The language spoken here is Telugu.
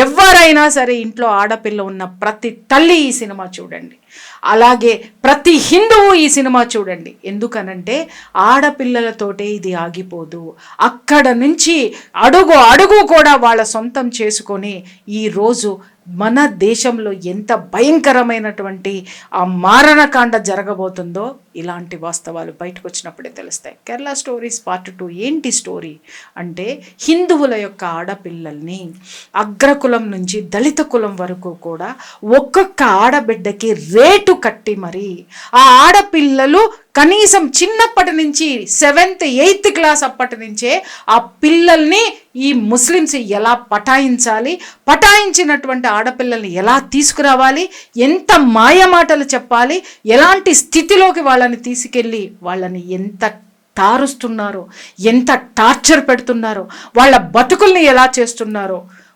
ఎవరైనా సరే ఇంట్లో ఆడపిల్ల ఉన్న ప్రతి తల్లి ఈ సినిమా చూడండి. అలాగే ప్రతి హిందువు ఈ సినిమా చూడండి. ఎందుకనంటే ఆడపిల్లలతోటే ఇది ఆగిపోదు. అక్కడ నుంచి అడుగు అడుగు కూడా వాళ్ళ సొంతం చేసుకొని ఈరోజు మన దేశంలో ఎంత భయంకరమైనటువంటి ఆ మారణకాండ జరగబోతుందో ఇలాంటి వాస్తవాలు బయటకు వచ్చినప్పుడే తెలుస్తాయి. కేరళ స్టోరీస్ పార్ట్ 2 ఏంటి స్టోరీ అంటే, హిందువుల యొక్క ఆడపిల్లల్ని అగ్రకులం నుంచి దళిత కులం వరకు కూడా ఒక్కొక్క ఆడబిడ్డకి రేటు కట్టి మరి ఆ ఆడపిల్లలు కనీసం చిన్నప్పటి నుంచి 7th 8th క్లాస్ అప్పటి నుంచే ఆ పిల్లల్ని ఈ ముస్లిమ్స్ ఎలా పటాయించాలి, పటాయించినటువంటి ఆడపిల్లల్ని ఎలా తీసుకురావాలి, ఎంత మాయమాటలు చెప్పాలి, ఎలాంటి స్థితిలోకి వాళ్ళని తీసుకెళ్ళి వాళ్ళని ఎంత తారుస్తున్నారో, ఎంత టార్చర్ పెడుతున్నారో, వాళ్ళ బతుకుల్ని ఎలా చేస్తున్నారో